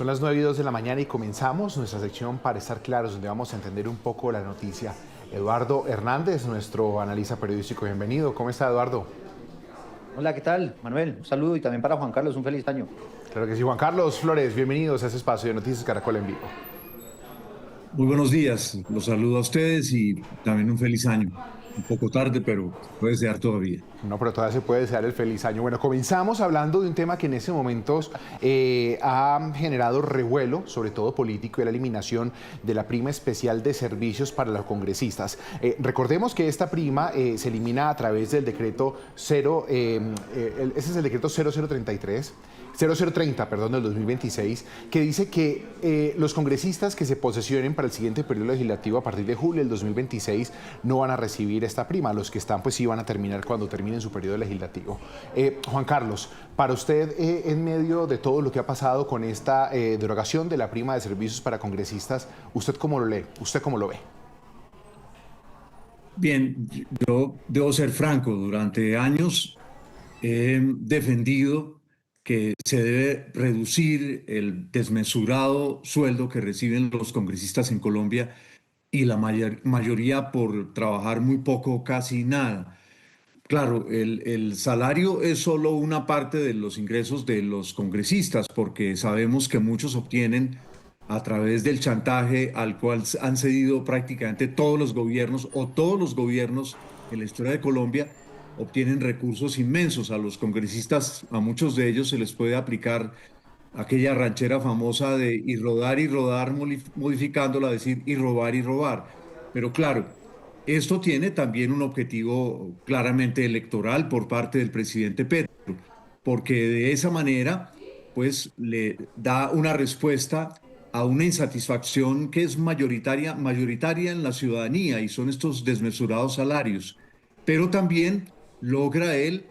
Son las 9:02 de la mañana y comenzamos nuestra sección para estar claros, donde vamos a entender un poco la noticia. Eduardo Hernández, nuestro analista periodístico, bienvenido. ¿Cómo está, Eduardo? Hola, ¿qué tal, Manuel? Un saludo y también para Juan Carlos, un feliz año. Claro que sí. Juan Carlos Flores, bienvenidos a este espacio de Noticias Caracol en vivo. Muy buenos días, los saludo a ustedes y también un feliz año. Un poco tarde, pero puede ser todavía. No, pero todavía se puede desear el feliz año. Bueno, comenzamos hablando de un tema que en ese momento ha generado revuelo, sobre todo político, y la eliminación de la prima especial de servicios para los congresistas. Recordemos que esta prima se elimina a través del decreto ese es el decreto 0030, perdón, del 2026, que dice que los congresistas que se posesionen para el siguiente periodo legislativo a partir de julio del 2026 no van a recibir esta prima. Los que están, pues sí van a terminar cuando terminen su periodo legislativo. Juan Carlos, para usted, en medio de todo lo que ha pasado con esta derogación de la prima de servicios para congresistas, ¿usted cómo lo lee? ¿Usted cómo lo ve? Bien, yo debo ser franco, durante años he defendido que se debe reducir el desmesurado sueldo que reciben los congresistas en Colombia y la mayoría por trabajar muy poco, casi nada. Claro, el salario es solo una parte de los ingresos de los congresistas, porque sabemos que muchos obtienen a través del chantaje al cual han cedido prácticamente todos los gobiernos o todos los gobiernos en la historia de Colombia, obtienen recursos inmensos. A los congresistas, a muchos de ellos se les puede aplicar aquella ranchera famosa de y rodar, modificándola, decir y robar. Pero claro, esto tiene también un objetivo claramente electoral por parte del presidente Petro, porque de esa manera, pues le da una respuesta a una insatisfacción que es mayoritaria en la ciudadanía y son estos desmesurados salarios. Pero también logra él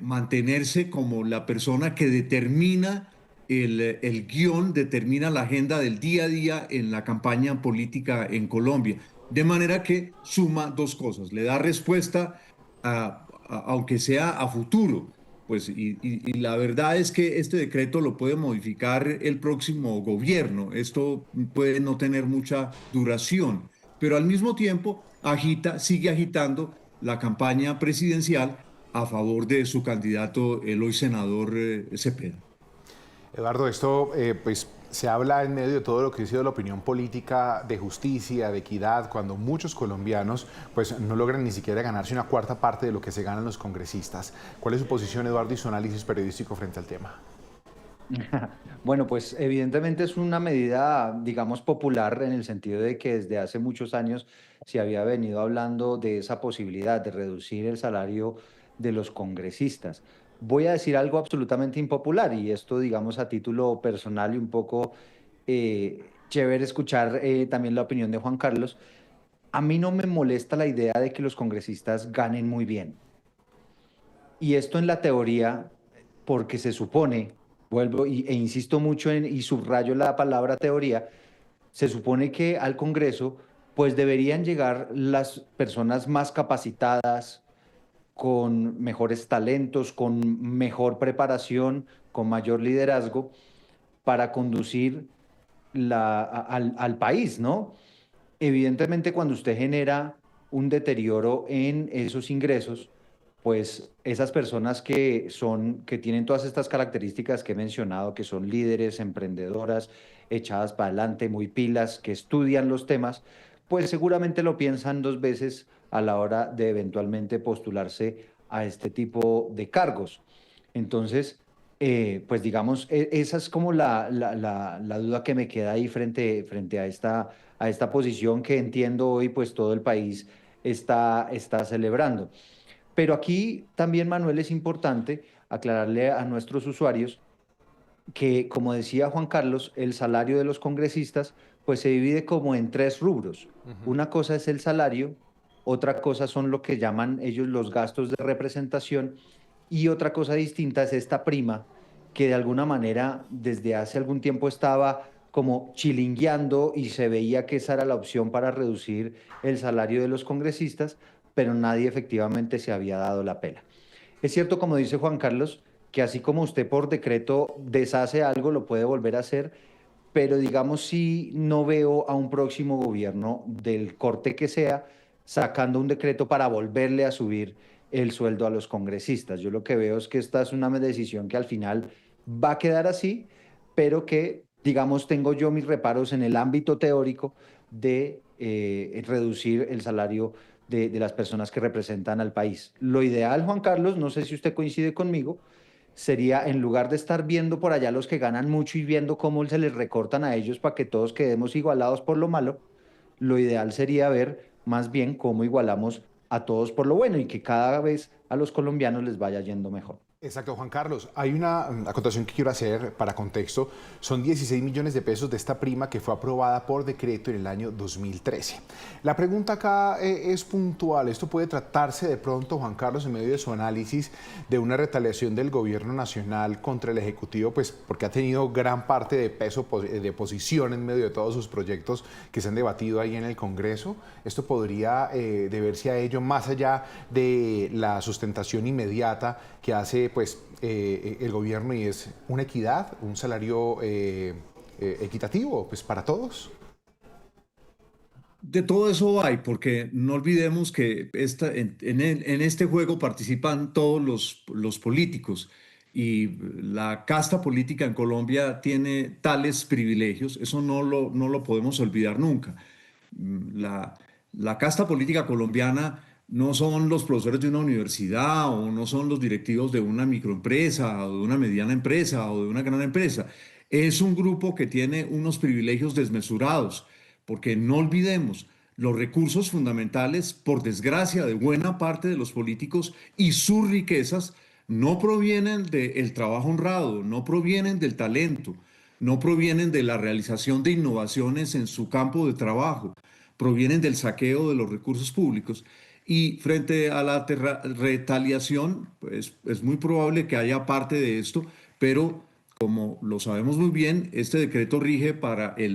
mantenerse como la persona que determina el guión, determina la agenda del día a día en la campaña política en Colombia. De manera que suma dos cosas, le da respuesta aunque sea a futuro. Pues, y la verdad es que este decreto lo puede modificar el próximo gobierno. Esto puede no tener mucha duración, pero al mismo tiempo sigue agitando la campaña presidencial a favor de su candidato, el hoy senador Cepeda. Eduardo, esto pues se habla en medio de todo lo que ha sido la opinión política de justicia, de equidad, cuando muchos colombianos pues no logran ni siquiera ganarse una cuarta parte de lo que se ganan los congresistas. ¿Cuál es su posición, Eduardo, y su análisis periodístico frente al tema? Bueno, pues evidentemente es una medida, digamos, popular en el sentido de que desde hace muchos años se había venido hablando de esa posibilidad de reducir el salario de los congresistas. Voy a decir algo absolutamente impopular y esto, digamos, a título personal y un poco chévere escuchar también la opinión de Juan Carlos. A mí no me molesta la idea de que los congresistas ganen muy bien. Y esto en la teoría, porque se supone, e insisto mucho y subrayo la palabra teoría, se supone que al Congreso pues deberían llegar las personas más capacitadas, con mejores talentos, con mejor preparación, con mayor liderazgo para conducir al país, ¿no? Evidentemente, cuando usted genera un deterioro en esos ingresos, pues esas personas que tienen todas estas características que he mencionado, que son líderes, emprendedoras, echadas para adelante, muy pilas, que estudian los temas, pues seguramente lo piensan dos veces a la hora de eventualmente postularse a este tipo de cargos. Entonces, pues digamos, esa es como la duda que me queda ahí frente a esta posición que entiendo hoy, pues todo el país está celebrando. Pero aquí también, Manuel, es importante aclararle a nuestros usuarios que, como decía Juan Carlos, el salario de los congresistas pues se divide como en tres rubros. Una cosa es el salario, otra cosa son lo que llaman ellos los gastos de representación y otra cosa distinta es esta prima que de alguna manera desde hace algún tiempo estaba como chilingueando y se veía que esa era la opción para reducir el salario de los congresistas, pero nadie efectivamente se había dado la pela. Es cierto, como dice Juan Carlos, que así como usted por decreto deshace algo, lo puede volver a hacer, pero digamos sí no veo a un próximo gobierno del corte que sea sacando un decreto para volverle a subir el sueldo a los congresistas. Yo lo que veo es que esta es una decisión que al final va a quedar así, pero que, digamos, tengo yo mis reparos en el ámbito teórico de reducir el salario de las personas que representan al país. Lo ideal, Juan Carlos, no sé si usted coincide conmigo, sería en lugar de estar viendo por allá los que ganan mucho y viendo cómo se les recortan a ellos para que todos quedemos igualados por lo malo, lo ideal sería ver más bien cómo igualamos a todos por lo bueno y que cada vez a los colombianos les vaya yendo mejor. Exacto, Juan Carlos. Hay una acotación que quiero hacer para contexto. Son 16 millones de pesos de esta prima que fue aprobada por decreto en el año 2013. La pregunta acá es puntual. Esto puede tratarse de pronto, Juan Carlos, en medio de su análisis, de una retaliación del gobierno nacional contra el Ejecutivo, pues porque ha tenido gran parte de peso de posición en medio de todos sus proyectos que se han debatido ahí en el Congreso. Esto podría deberse a ello más allá de la sustentación inmediata que hace pues el gobierno, y es una equidad, un salario equitativo pues para todos. De todo eso hay, porque no olvidemos que en este juego participan todos los políticos y la casta política en Colombia tiene tales privilegios, eso no lo podemos olvidar nunca. La, la casta política colombiana no son los profesores de una universidad o no son los directivos de una microempresa o de una mediana empresa o de una gran empresa. Es un grupo que tiene unos privilegios desmesurados, porque no olvidemos, los recursos fundamentales, por desgracia, de buena parte de los políticos y sus riquezas no provienen del trabajo honrado, no provienen del talento, no provienen de la realización de innovaciones en su campo de trabajo, provienen del saqueo de los recursos públicos. Y frente a la retaliación, pues es muy probable que haya parte de esto, pero como lo sabemos muy bien, este decreto rige para el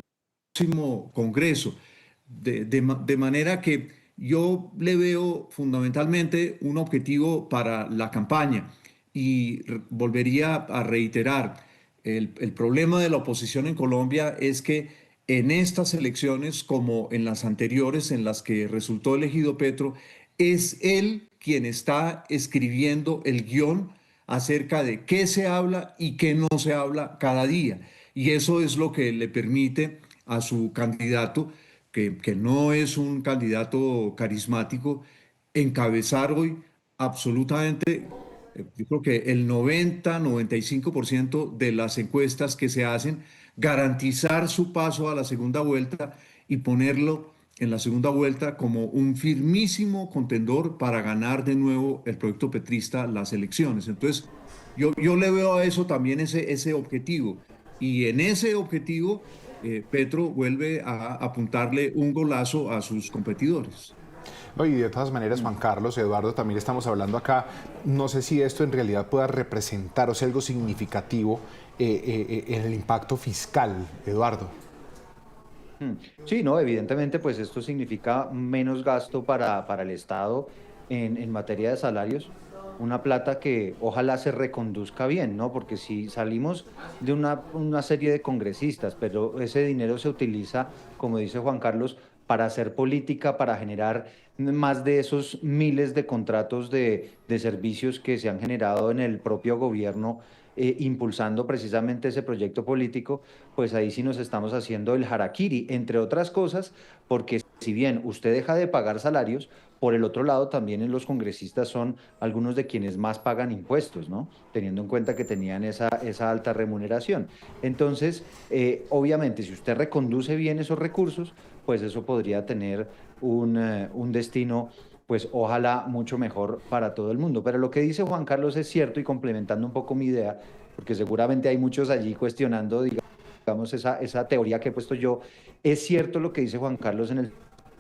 próximo Congreso, de manera que yo le veo fundamentalmente un objetivo para la campaña y volvería a reiterar, el problema de la oposición en Colombia es que en estas elecciones, como en las anteriores en las que resultó elegido Petro, es él quien está escribiendo el guión acerca de qué se habla y qué no se habla cada día. Y eso es lo que le permite a su candidato, que no es un candidato carismático, encabezar hoy absolutamente, yo creo que el 90-95% de las encuestas que se hacen, garantizar su paso a la segunda vuelta y ponerlo en la segunda vuelta como un firmísimo contendor para ganar de nuevo el proyecto petrista las elecciones. Entonces, yo le veo a eso también ese objetivo. Y en ese objetivo, Petro vuelve a apuntarle un golazo a sus competidores. No, y de todas maneras, Juan Carlos, Eduardo, también estamos hablando acá, no sé si esto en realidad pueda representar o sea algo significativo en el impacto fiscal, Eduardo. Sí, no, evidentemente, pues esto significa menos gasto para el Estado en materia de salarios, una plata que ojalá se reconduzca bien, ¿no? Porque si salimos de una serie de congresistas, pero ese dinero se utiliza, como dice Juan Carlos, para hacer política, para generar más de esos miles de contratos de servicios que se han generado en el propio gobierno, impulsando precisamente ese proyecto político, pues ahí sí nos estamos haciendo el harakiri, entre otras cosas, porque si bien usted deja de pagar salarios, por el otro lado también en los congresistas son algunos de quienes más pagan impuestos, ¿no? Teniendo en cuenta que tenían esa alta remuneración. Entonces, obviamente, si usted reconduce bien esos recursos, pues eso podría tener un destino, pues ojalá mucho mejor para todo el mundo. Pero lo que dice Juan Carlos es cierto, y complementando un poco mi idea, porque seguramente hay muchos allí cuestionando, digamos, esa teoría que he puesto yo, es cierto lo que dice Juan Carlos en el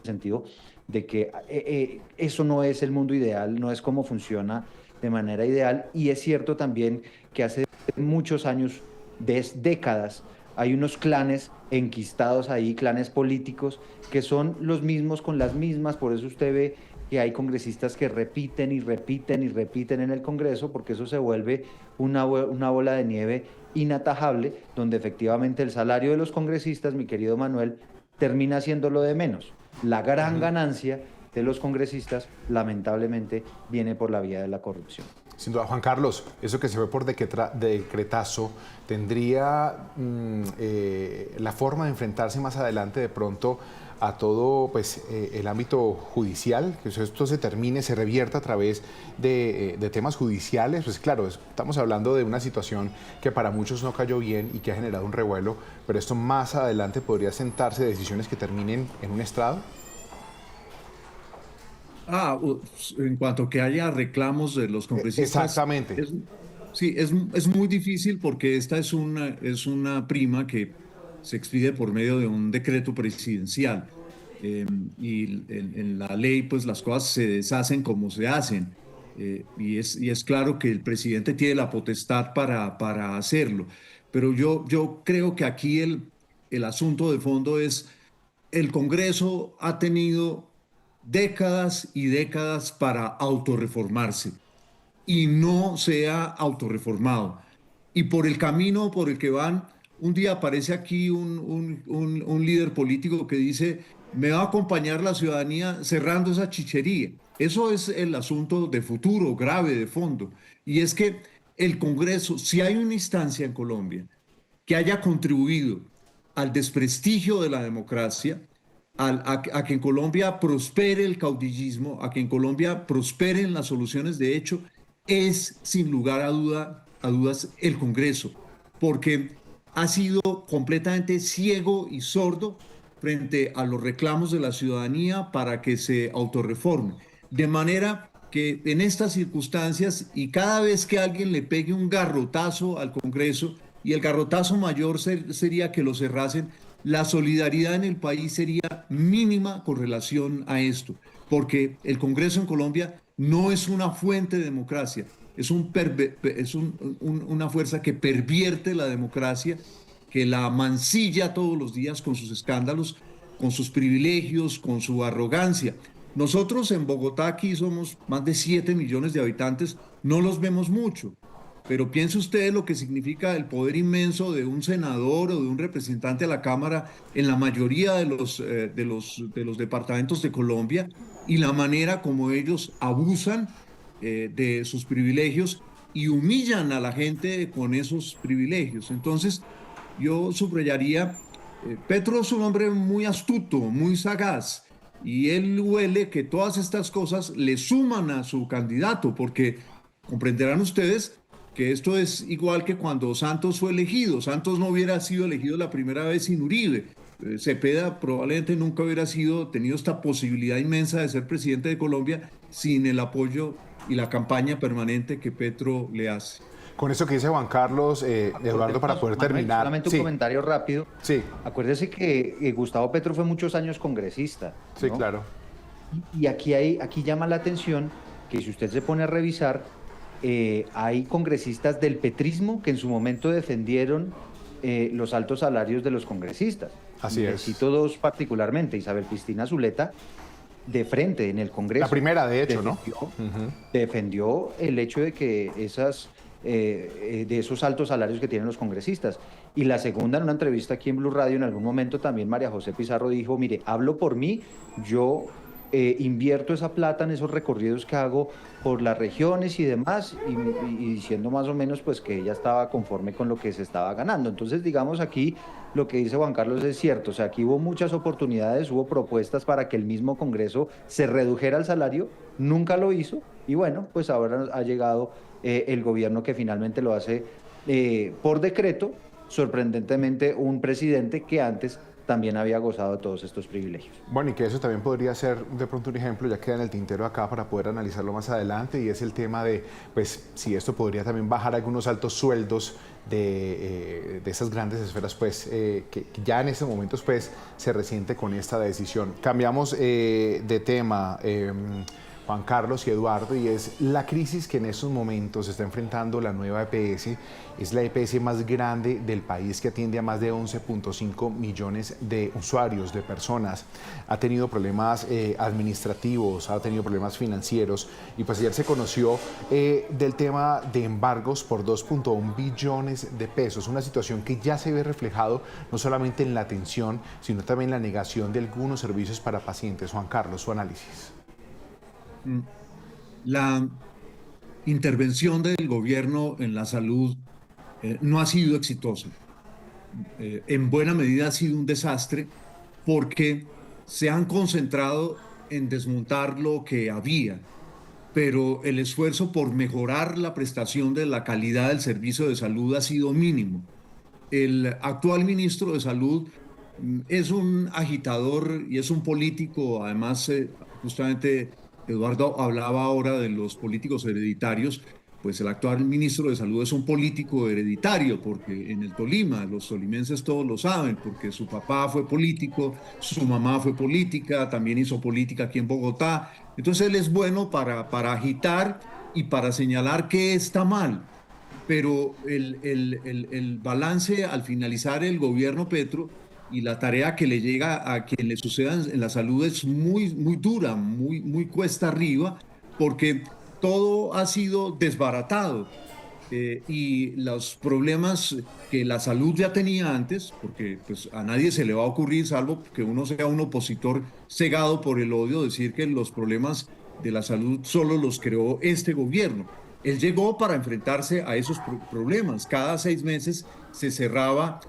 sentido de que eso no es el mundo ideal, no es como funciona de manera ideal, y es cierto también que hace muchos años, décadas, hay unos clanes enquistados ahí, clanes políticos, que son los mismos con las mismas, por eso usted ve que hay congresistas que repiten y repiten y repiten en el Congreso, porque eso se vuelve una bola de nieve inatajable, donde efectivamente el salario de los congresistas, mi querido Manuel, termina siendo lo de menos. La gran ganancia de los congresistas, lamentablemente, viene por la vía de la corrupción. Sin duda, Juan Carlos, eso que se fue por decretazo, ¿tendría la forma de enfrentarse más adelante de pronto a todo pues, el ámbito judicial? Que esto se termine, se revierta a través de temas judiciales. Pues claro, estamos hablando de una situación que para muchos no cayó bien y que ha generado un revuelo, pero esto más adelante podría sentarse decisiones que terminen en un estrado. En cuanto que haya reclamos de los congresistas. Exactamente. Sí, es muy difícil porque esta es una prima que se expide por medio de un decreto presidencial. Y en la ley, pues las cosas se deshacen como se hacen. Y es claro que el presidente tiene la potestad para hacerlo. Pero yo creo que aquí el asunto de fondo es: el Congreso ha tenido décadas y décadas para autorreformarse y no se ha autorreformado. Y por el camino por el que van, un día aparece aquí un líder político que dice: me va a acompañar la ciudadanía cerrando esa chichería. Eso es el asunto de futuro, grave, de fondo. Y es que el Congreso, si hay una instancia en Colombia que haya contribuido al desprestigio de la democracia, a que en Colombia prospere el caudillismo, a que en Colombia prosperen las soluciones de hecho, es sin lugar a dudas el Congreso, porque ha sido completamente ciego y sordo frente a los reclamos de la ciudadanía para que se autorreforme. De manera que en estas circunstancias, y cada vez que alguien le pegue un garrotazo al Congreso, y el garrotazo mayor sería que lo cerrasen, la solidaridad en el país sería mínima con relación a esto, porque el Congreso en Colombia no es una fuente de democracia, es una fuerza que pervierte la democracia, que la mancilla todos los días con sus escándalos, con sus privilegios, con su arrogancia. Nosotros en Bogotá, aquí somos más de 7 millones de habitantes, no los vemos mucho. Pero piense usted lo que significa el poder inmenso de un senador o de un representante a la Cámara en la mayoría de los departamentos de Colombia, y la manera como ellos abusan de sus privilegios y humillan a la gente con esos privilegios. Entonces, yo subrayaría, Petro es un hombre muy astuto, muy sagaz, y él huele que todas estas cosas le suman a su candidato, porque comprenderán ustedes que esto es igual que cuando Santos fue elegido. Santos no hubiera sido elegido la primera vez sin Uribe. Cepeda probablemente nunca hubiera tenido esta posibilidad inmensa de ser presidente de Colombia sin el apoyo y la campaña permanente que Petro le hace. Con eso que dice Juan Carlos, Eduardo, para poder Manuel, terminar. solamente un comentario rápido. Sí. Acuérdese que Gustavo Petro fue muchos años congresista, Sí, ¿no? claro. Y aquí llama la atención que si usted se pone a revisar, hay congresistas del petrismo que en su momento defendieron los altos salarios de los congresistas. Así es. Cito dos particularmente: Isabel Cristina Zuleta, de frente en el Congreso. La primera, de hecho, defendió, ¿no? defendió el hecho de que de esos altos salarios que tienen los congresistas. Y la segunda, en una entrevista aquí en Blue Radio, en algún momento también María José Pizarro dijo: mire, hablo por mí, yo invierto esa plata en esos recorridos que hago por las regiones y demás, y diciendo más o menos pues que ella estaba conforme con lo que se estaba ganando. Entonces, digamos, aquí lo que dice Juan Carlos es cierto. O sea, aquí hubo muchas oportunidades, hubo propuestas para que el mismo Congreso se redujera el salario, nunca lo hizo, y bueno, pues ahora ha llegado el gobierno que finalmente lo hace por decreto, sorprendentemente un presidente que antes también había gozado de todos estos privilegios. Bueno, y que eso también podría ser de pronto un ejemplo, ya queda en el tintero acá para poder analizarlo más adelante, y es el tema de, pues, si esto podría también bajar algunos altos sueldos de esas grandes esferas, pues, que ya en estos momentos, pues, se resiente con esta decisión. Cambiamos de tema. Juan Carlos y Eduardo, y es la crisis que en estos momentos está enfrentando la nueva EPS. Es la EPS más grande del país, que atiende a más de 11.5 millones de usuarios, de personas. Ha tenido problemas administrativos, ha tenido problemas financieros, y pues ayer se conoció del tema de embargos por 2.1 billones de pesos, una situación que ya se ve reflejado no solamente en la atención, sino también en la negación de algunos servicios para pacientes. Juan Carlos, su análisis. La intervención del gobierno en la salud no ha sido exitosa. En buena medida ha sido un desastre porque se han concentrado en desmontar lo que había, pero el esfuerzo por mejorar la prestación de la calidad del servicio de salud ha sido mínimo. El actual ministro de Salud es un agitador y es un político, además, justamente Eduardo hablaba ahora de los políticos hereditarios, pues el actual ministro de Salud es un político hereditario, porque en el Tolima, los tolimenses todos lo saben, porque su papá fue político, su mamá fue política, también hizo política aquí en Bogotá. Entonces él es bueno para agitar y para señalar qué está mal. Pero el balance al finalizar el gobierno Petro y la tarea que le llega a quien le suceda en la salud es muy dura, muy cuesta arriba, porque todo ha sido desbaratado. Y los problemas que la salud ya tenía antes, porque pues a nadie se le va a ocurrir, salvo que uno sea un opositor cegado por el odio, decir que los problemas de la salud solo los creó este gobierno. Él llegó para enfrentarse a esos problemas. Cada 6 meses se cerraba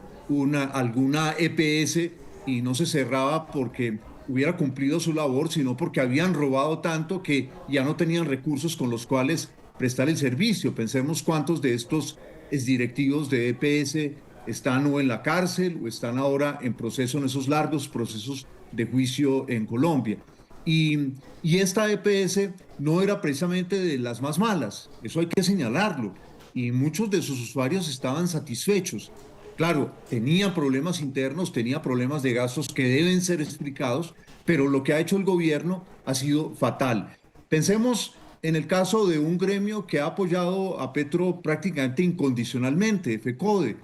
alguna EPS, y no se cerraba porque hubiera cumplido su labor, sino porque habían robado tanto que ya no tenían recursos con los cuales prestar el servicio. Pensemos cuántos de estos exdirectivos de EPS están o en la cárcel o están ahora en proceso, en esos largos procesos de juicio en Colombia. Y esta EPS no era precisamente de las más malas, eso hay que señalarlo, y muchos de sus usuarios estaban satisfechos. Claro, tenía problemas internos, tenía problemas de gastos que deben ser explicados, pero lo que ha hecho el gobierno ha sido fatal. Pensemos en el caso de un gremio que ha apoyado a Petro prácticamente incondicionalmente, FECODE,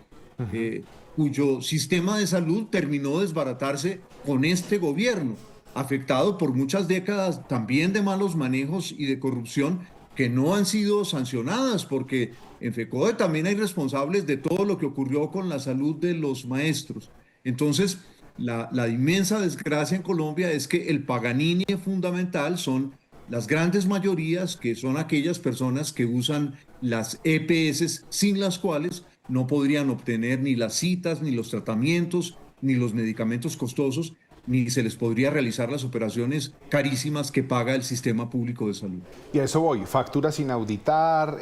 cuyo sistema de salud terminó desbaratarse con este gobierno, afectado por muchas décadas también de malos manejos y de corrupción que no han sido sancionadas, porque en FECODE también hay responsables de todo lo que ocurrió con la salud de los maestros. Entonces, la inmensa desgracia en Colombia es que el Paganini fundamental son las grandes mayorías, que son aquellas personas que usan las EPS, sin las cuales no podrían obtener ni las citas, ni los tratamientos, ni los medicamentos costosos, ni se les podría realizar las operaciones carísimas que paga el sistema público de salud. Y a eso voy, facturas sin auditar,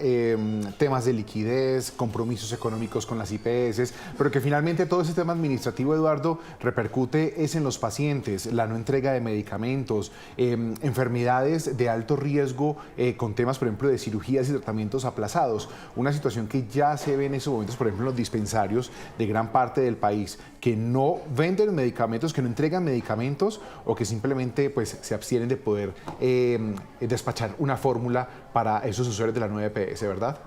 temas de liquidez, compromisos económicos con las IPS, pero que finalmente todo ese tema administrativo, Eduardo, repercute es en los pacientes, la no entrega de medicamentos, enfermedades de alto riesgo, con temas, por ejemplo, de cirugías y tratamientos aplazados. Una situación que ya se ve en esos momentos, por ejemplo, en los dispensarios de gran parte del país, que no venden medicamentos, que no entregan medicamentos, o que simplemente pues, se abstienen de poder despachar una fórmula para esos usuarios de la nueva EPS, ¿verdad?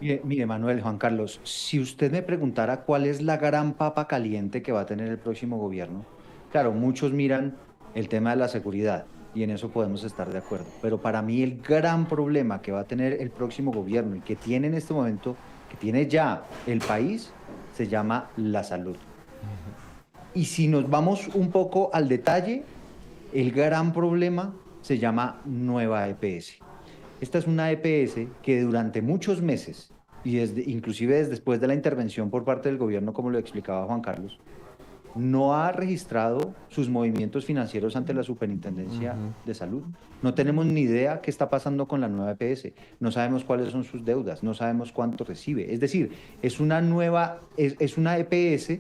Mire, Manuel, Juan Carlos, si usted me preguntara cuál es la gran papa caliente que va a tener el próximo gobierno, claro, muchos miran el tema de la seguridad y en eso podemos estar de acuerdo, pero para mí el gran problema que va a tener el próximo gobierno y que tiene en este momento, que tiene ya el país, se llama la salud. Y si nos vamos un poco al detalle, el gran problema se llama nueva EPS. Esta es una EPS que durante muchos meses, y inclusive después de la intervención por parte del gobierno, como lo explicaba Juan Carlos, no ha registrado sus movimientos financieros ante la Superintendencia de Salud. No tenemos ni idea qué está pasando con la nueva EPS. No sabemos cuáles son sus deudas, no sabemos cuánto recibe. Es decir, es una EPS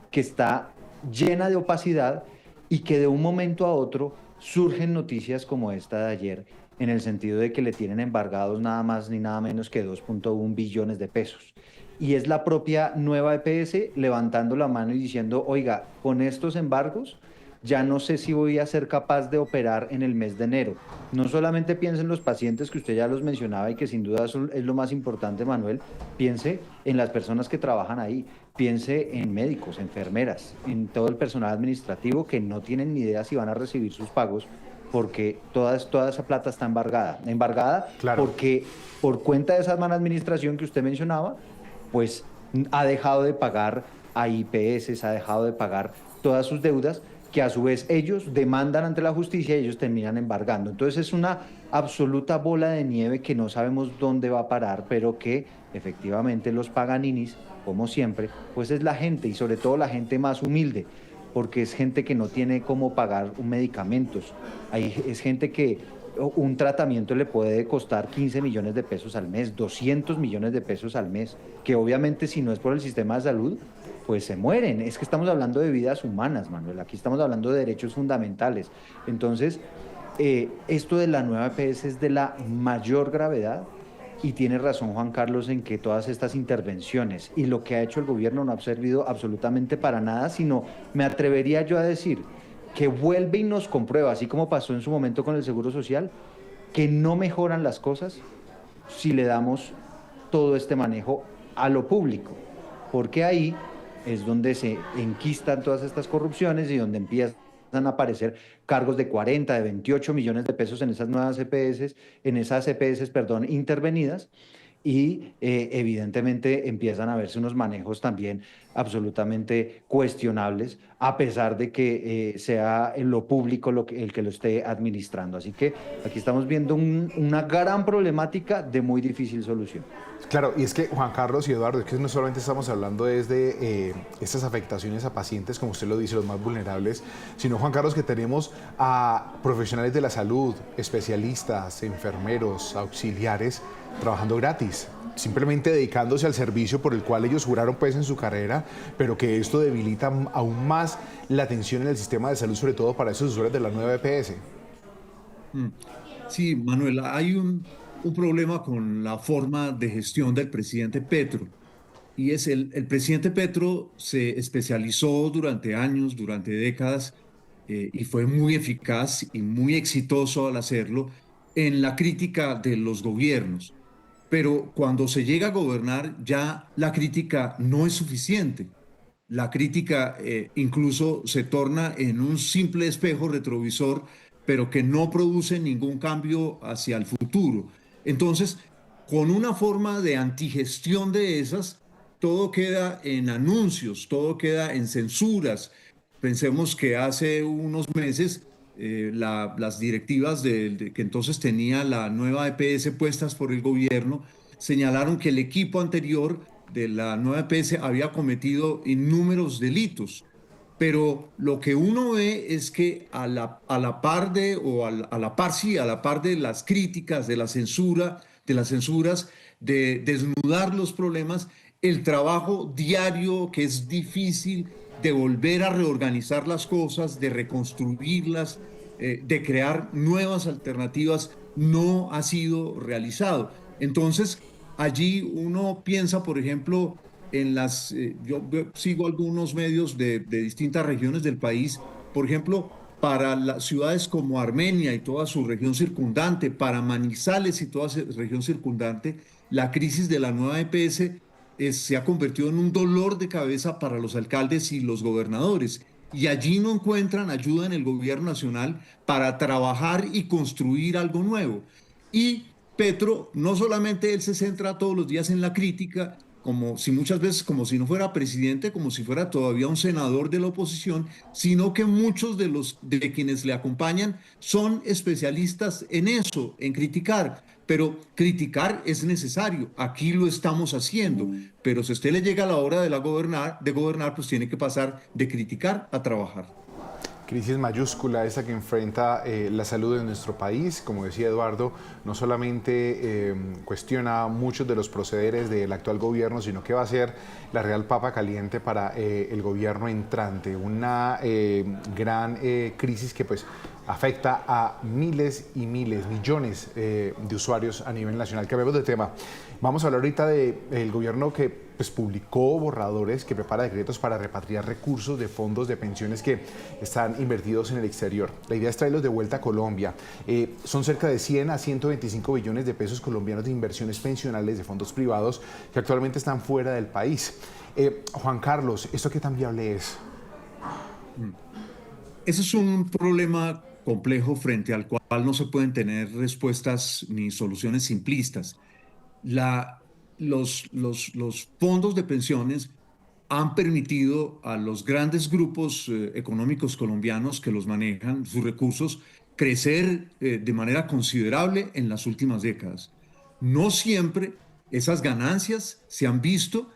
que está llena de opacidad y que de un momento a otro surgen noticias como esta de ayer, en el sentido de que le tienen embargados nada más ni nada menos que 2.1 billones de pesos. Y es la propia nueva EPS levantando la mano y diciendo, oiga, con estos embargos ya no sé si voy a ser capaz de operar en el mes de enero. No solamente piense en los pacientes que usted ya los mencionaba y que sin duda es lo más importante, Manuel, piense en las personas que trabajan ahí, piense en médicos, enfermeras, en todo el personal administrativo que no tienen ni idea si van a recibir sus pagos porque toda esa plata está embargada Claro. porque por cuenta de esa mala administración que usted mencionaba, pues ha dejado de pagar a IPS, ha dejado de pagar todas sus deudas, que a su vez ellos demandan ante la justicia y ellos terminan embargando. Entonces es una absoluta bola de nieve que no sabemos dónde va a parar, pero que efectivamente los paganinis, como siempre, pues es la gente y sobre todo la gente más humilde, porque es gente que no tiene cómo pagar medicamentos. Es gente que un tratamiento le puede costar 15 millones de pesos al mes, 200 millones de pesos al mes, que obviamente si no es por el sistema de salud, pues se mueren. Es que estamos hablando de vidas humanas, Manuel, aquí estamos hablando de derechos fundamentales. Entonces, esto de la nueva EPS es de la mayor gravedad y tiene razón Juan Carlos en que todas estas intervenciones y lo que ha hecho el gobierno no ha servido absolutamente para nada, sino me atrevería yo a decir que vuelve y nos comprueba, así como pasó en su momento con el Seguro Social, que no mejoran las cosas si le damos todo este manejo a lo público, porque ahí es donde se enquistan todas estas corrupciones y donde empiezan a aparecer cargos de 40, de 28 millones de pesos en esas nuevas EPS, perdón, intervenidas, y evidentemente empiezan a verse unos manejos también absolutamente cuestionables, a pesar de que sea en lo público el que lo esté administrando. Así que aquí estamos viendo una gran problemática de muy difícil solución. Claro, y es que Juan Carlos y Eduardo, es que no solamente estamos hablando de estas afectaciones a pacientes, como usted lo dice, los más vulnerables, sino, Juan Carlos, que tenemos a profesionales de la salud, especialistas, enfermeros, auxiliares, trabajando gratis, simplemente dedicándose al servicio por el cual ellos juraron pues en su carrera, pero que esto debilita aún más la atención en el sistema de salud, sobre todo para esos usuarios de la nueva EPS. Mm. Sí, Manuel, hay un problema con la forma de gestión del presidente Petro. Y es el presidente Petro se especializó durante años, durante décadas, y fue muy eficaz y muy exitoso al hacerlo en la crítica de los gobiernos. Pero cuando se llega a gobernar, ya la crítica no es suficiente. La crítica incluso se torna en un simple espejo retrovisor, pero que no produce ningún cambio hacia el futuro. Entonces, con una forma de antigestión de esas, todo queda en anuncios, todo queda en censuras. Pensemos que hace unos meses las directivas que entonces tenía la nueva EPS puestas por el gobierno señalaron que el equipo anterior de la nueva EPS había cometido innúmeros delitos. Pero lo que uno ve es que a la par de, o a la par, sí, a la par de las críticas, de la censura, de las censuras, de desnudar los problemas, el trabajo diario que es difícil de volver a reorganizar las cosas, de reconstruirlas, de crear nuevas alternativas, no ha sido realizado. Entonces, allí uno piensa, por ejemplo, sigo algunos medios de distintas regiones del país, por ejemplo, para las ciudades como Armenia y toda su región circundante, para Manizales y toda su región circundante, la crisis de la nueva EPS se ha convertido en un dolor de cabeza para los alcaldes y los gobernadores. Y allí no encuentran ayuda en el gobierno nacional para trabajar y construir algo nuevo. Y Petro, no solamente él se centra todos los días en la crítica, como si muchas veces, como si no fuera presidente, como si fuera todavía un senador de la oposición, sino que muchos de quienes le acompañan son especialistas en eso, en criticar. Pero criticar es necesario, aquí lo estamos haciendo, pero si a usted le llega a la hora de gobernar, pues tiene que pasar de criticar a trabajar. Crisis mayúscula esta que enfrenta la salud de nuestro país. Como decía Eduardo, no solamente cuestiona muchos de los procederes del actual gobierno, sino que va a ser la real papa caliente para el gobierno entrante. Una gran crisis que pues afecta a miles y miles, millones de usuarios a nivel nacional. Cambiamos de tema. Vamos a hablar ahorita del gobierno que pues, publicó borradores, que prepara decretos para repatriar recursos de fondos de pensiones que están invertidos en el exterior. La idea es traerlos de vuelta a Colombia. Son cerca de 100 a 125 billones de pesos colombianos de inversiones pensionales de fondos privados que actualmente están fuera del país. Juan Carlos, ¿esto qué tan viable es? Ese es un problema complejo frente al cual no se pueden tener respuestas ni soluciones simplistas. Los fondos de pensiones han permitido a los grandes grupos económicos colombianos que los manejan, sus recursos, crecer de manera considerable en las últimas décadas. No siempre esas ganancias se han visto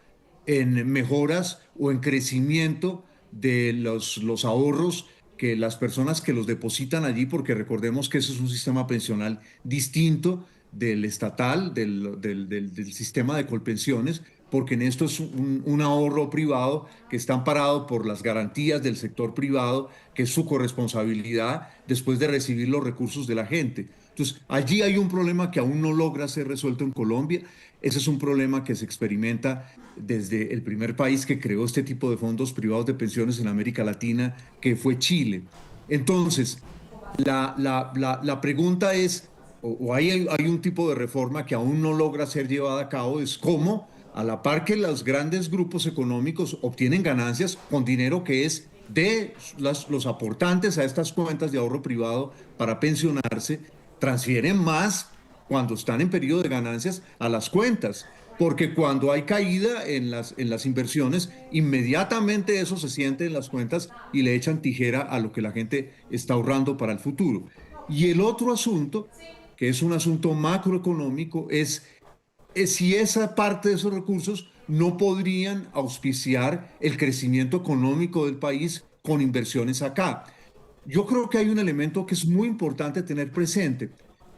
en mejoras o en crecimiento de los ahorros que las personas que los depositan allí, porque recordemos que ese es un sistema pensional distinto del estatal, del sistema de colpensiones, porque en esto es un ahorro privado que está amparado por las garantías del sector privado, que es su corresponsabilidad después de recibir los recursos de la gente. Entonces, allí hay un problema que aún no logra ser resuelto en Colombia. Ese es un problema que se experimenta desde el primer país que creó este tipo de fondos privados de pensiones en América Latina, que fue Chile. Entonces, la pregunta es, o hay un tipo de reforma que aún no logra ser llevada a cabo, es cómo, a la par que los grandes grupos económicos obtienen ganancias con dinero que es de los aportantes a estas cuentas de ahorro privado para pensionarse, transfieren más cuando están en periodo de ganancias a las cuentas, porque cuando hay caída en las inversiones, inmediatamente eso se siente en las cuentas y le echan tijera a lo que la gente está ahorrando para el futuro. Y el otro asunto, que es un asunto macroeconómico, es si esa parte de esos recursos no podrían auspiciar el crecimiento económico del país con inversiones acá. Yo creo que hay un elemento que es muy importante tener presente.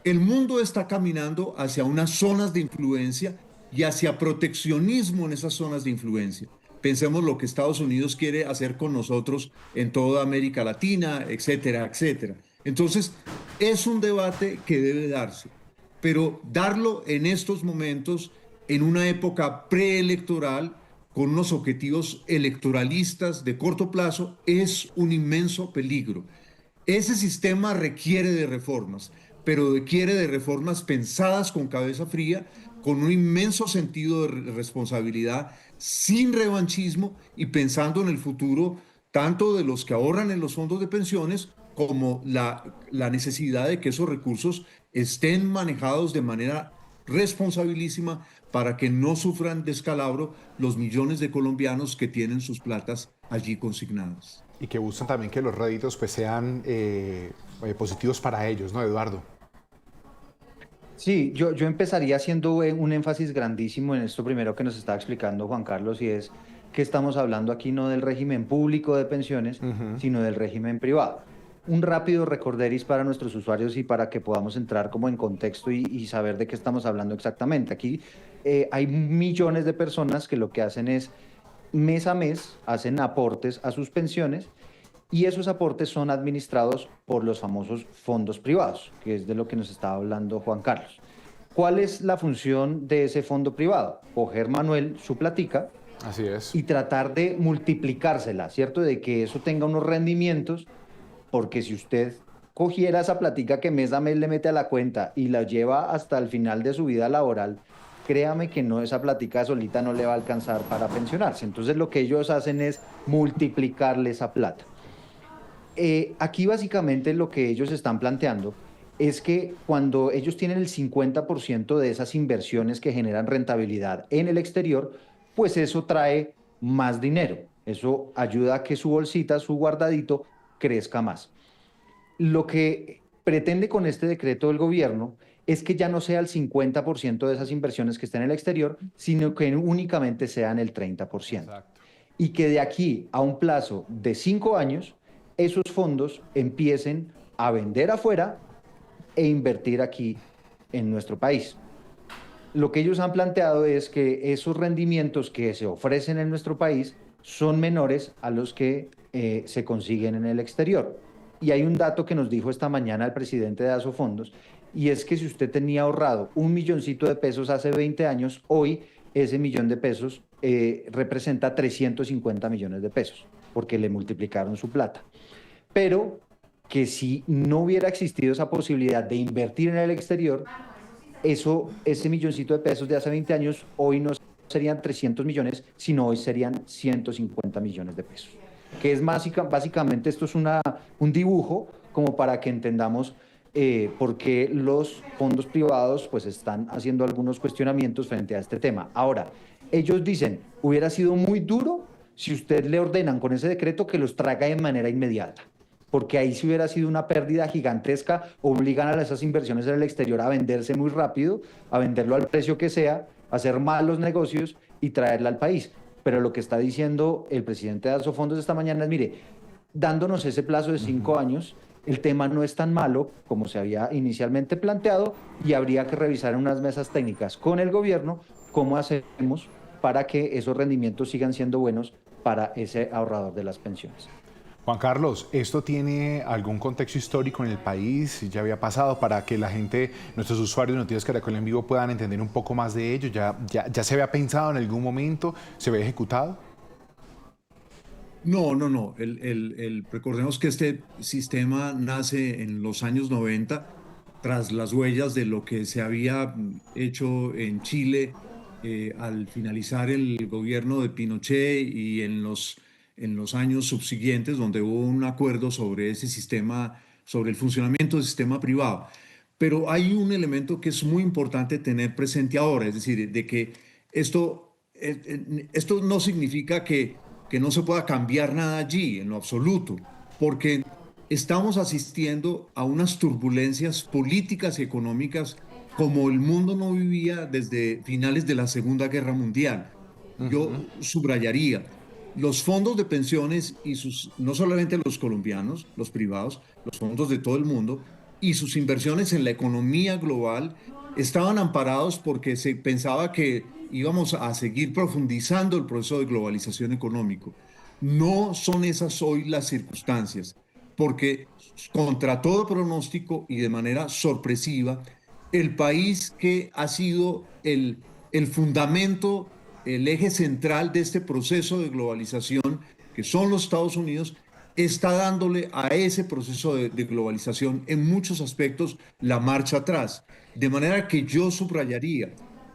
El mundo está caminando hacia unas zonas de influencia y hacia proteccionismo en esas zonas de influencia. Pensemos lo que Estados Unidos quiere hacer con nosotros en toda América Latina, etcétera, etcétera. Entonces, es un debate que debe darse, pero darlo en estos momentos, en una época preelectoral, con unos objetivos electoralistas de corto plazo, es un inmenso peligro. Ese sistema requiere de reformas, pero requiere de reformas pensadas con cabeza fría, con un inmenso sentido de responsabilidad, sin revanchismo y pensando en el futuro tanto de los que ahorran en los fondos de pensiones como la necesidad de que esos recursos estén manejados de manera responsabilísima para que no sufran descalabro los millones de colombianos que tienen sus platas allí consignadas. Y que buscan también que los réditos pues, sean positivos para ellos, ¿no, Eduardo? Sí, yo empezaría haciendo un énfasis grandísimo en esto primero que nos estaba explicando Juan Carlos, y es que estamos hablando aquí no del régimen público de pensiones, sino del régimen privado. Un rápido recorderis para nuestros usuarios y para que podamos entrar como en contexto y saber de qué estamos hablando exactamente. Aquí hay millones de personas que lo que hacen es mes a mes hacen aportes a sus pensiones, y esos aportes son administrados por los famosos fondos privados, que es de lo que nos estaba hablando Juan Carlos. ¿Cuál es la función de ese fondo privado? Coger, Manuel, su platica. Así es. Y tratar de multiplicársela, ¿cierto? De que eso tenga unos rendimientos, porque si usted cogiera esa platica que mes a mes le mete a la cuenta y la lleva hasta el final de su vida laboral, créame que no, esa platica solita no le va a alcanzar para pensionarse. Entonces lo que ellos hacen es multiplicarle esa plata. Aquí básicamente lo que ellos están planteando es que cuando ellos tienen el 50% de esas inversiones que generan rentabilidad en el exterior, pues eso trae más dinero. Eso ayuda a que su bolsita, su guardadito, crezca más. Lo que pretende con este decreto del gobierno es que ya no sea el 50% de esas inversiones que estén en el exterior, sino que únicamente sean el 30%. Exacto. Y que de aquí a un plazo de 5 años, esos fondos empiecen a vender afuera e invertir aquí en nuestro país. Lo que ellos han planteado es que esos rendimientos que se ofrecen en nuestro país son menores a los que se consiguen en el exterior. Y hay un dato que nos dijo esta mañana el presidente de Asofondos, y es que si usted tenía ahorrado 1.000.000 de pesos hace 20 años, hoy ese millón de pesos representa 350 millones de pesos, porque le multiplicaron su plata. Pero que si no hubiera existido esa posibilidad de invertir en el exterior, ese milloncito de pesos de hace 20 años, hoy no serían 300 millones, sino hoy serían 150 millones de pesos. Que es básicamente esto es un dibujo como para que entendamos por qué los fondos privados pues están haciendo algunos cuestionamientos frente a este tema. Ahora, ellos dicen, hubiera sido muy duro si usted le ordenan con ese decreto que los traiga de manera inmediata, porque ahí sí hubiera sido una pérdida gigantesca, obligan a esas inversiones en el exterior a venderse muy rápido, a venderlo al precio que sea, a hacer malos negocios y traerla al país. Pero lo que está diciendo el presidente de Asofondos esta mañana es, mire, dándonos ese plazo de 5 años, el tema no es tan malo como se había inicialmente planteado y habría que revisar en unas mesas técnicas con el gobierno cómo hacemos para que esos rendimientos sigan siendo buenos para ese ahorrador de las pensiones. Juan Carlos, ¿esto tiene algún contexto histórico en el país? ¿Ya había pasado para que la gente, nuestros usuarios de Noticias Caracol en Vivo puedan entender un poco más de ello? ¿Ya se había pensado en algún momento? ¿Se había ejecutado? No. Recordemos que este sistema nace en los años 90 tras las huellas de lo que se había hecho en Chile al finalizar el gobierno de Pinochet y en los años subsiguientes, donde hubo un acuerdo sobre ese sistema, sobre el funcionamiento del sistema privado. Pero hay un elemento que es muy importante tener presente ahora, es decir, de que esto no significa que no se pueda cambiar nada allí, en lo absoluto, porque estamos asistiendo a unas turbulencias políticas y económicas como el mundo no vivía desde finales de la Segunda Guerra Mundial. Yo subrayaría, los fondos de pensiones no solamente los colombianos, los privados, los fondos de todo el mundo, y sus inversiones en la economía global estaban amparados porque se pensaba que íbamos a seguir profundizando el proceso de globalización económico. No son esas hoy las circunstancias, porque contra todo pronóstico y de manera sorpresiva, el país que ha sido el fundamento, el eje central de este proceso de globalización, que son los Estados Unidos, está dándole a ese proceso de globalización en muchos aspectos la marcha atrás. De manera que yo subrayaría,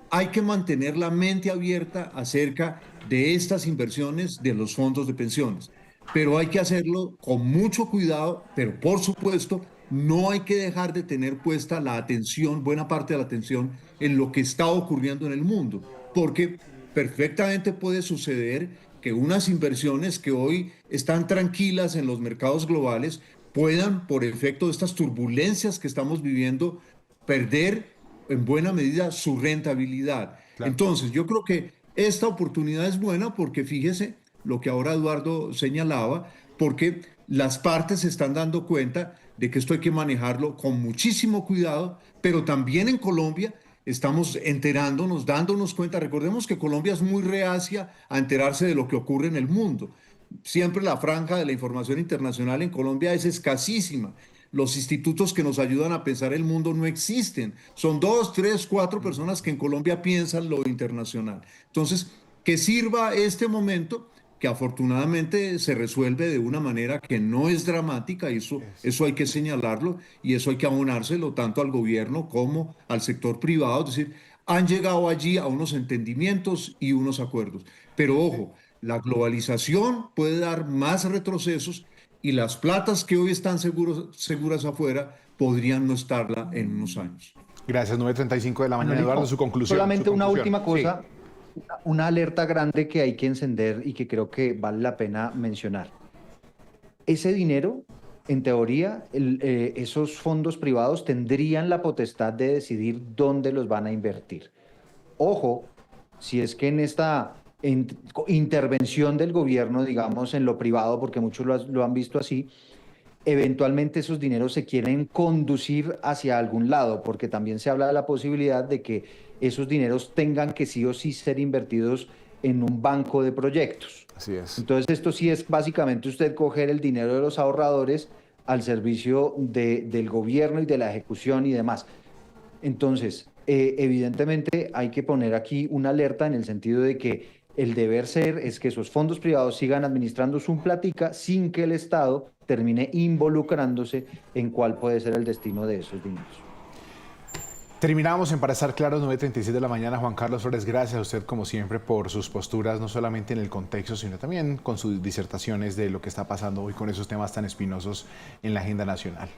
hay que mantener la mente abierta acerca de estas inversiones de los fondos de pensiones, pero hay que hacerlo con mucho cuidado, pero por supuesto no hay que dejar de tener puesta la atención, buena parte de la atención en lo que está ocurriendo en el mundo, porque perfectamente puede suceder que unas inversiones que hoy están tranquilas en los mercados globales puedan, por efecto de estas turbulencias que estamos viviendo, perder en buena medida su rentabilidad. Claro. Entonces, yo creo que esta oportunidad es buena porque fíjese lo que ahora Eduardo señalaba, porque las partes se están dando cuenta de que esto hay que manejarlo con muchísimo cuidado, pero también en Colombia estamos enterándonos, dándonos cuenta. Recordemos que Colombia es muy reacia a enterarse de lo que ocurre en el mundo. Siempre la franja de la información internacional en Colombia es escasísima. Los institutos que nos ayudan a pensar el mundo no existen. Son 2, 3, 4 personas que en Colombia piensan lo internacional. Entonces, que sirva este momento, que afortunadamente se resuelve de una manera que no es dramática, y eso hay que señalarlo, y eso hay que abonárselo tanto al gobierno como al sector privado. Es decir, han llegado allí a unos entendimientos y unos acuerdos. Pero ojo, la globalización puede dar más retrocesos y las platas que hoy están seguras afuera podrían no estarla en unos años. Gracias, 9:35 de la mañana, Eduardo, su conclusión. Solamente una última cosa, sí. Una alerta grande que hay que encender y que creo que vale la pena mencionar. Ese dinero, en teoría, esos fondos privados tendrían la potestad de decidir dónde los van a invertir. Ojo, si es que en esta intervención del gobierno, digamos, en lo privado, porque muchos lo han visto así, eventualmente esos dineros se quieren conducir hacia algún lado, porque también se habla de la posibilidad de que esos dineros tengan que sí o sí ser invertidos en un banco de proyectos. Así es. Entonces esto sí es básicamente usted coger el dinero de los ahorradores, al servicio del gobierno y de la ejecución y demás. Entonces, evidentemente hay que poner aquí una alerta en el sentido de que el deber ser es que esos fondos privados sigan administrando su plática sin que el Estado termine involucrándose en cuál puede ser el destino de esos dineros. Terminamos en Para Estar Claros, 9:36 de la mañana. Juan Carlos Flores, gracias a usted como siempre por sus posturas, no solamente en el contexto, sino también con sus disertaciones de lo que está pasando hoy con esos temas tan espinosos en la agenda nacional.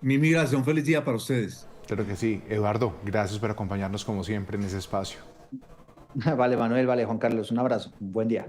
Mi migración, feliz día para ustedes. Claro que sí. Eduardo, gracias por acompañarnos como siempre en ese espacio. Vale, Manuel, vale, Juan Carlos, un abrazo, buen día.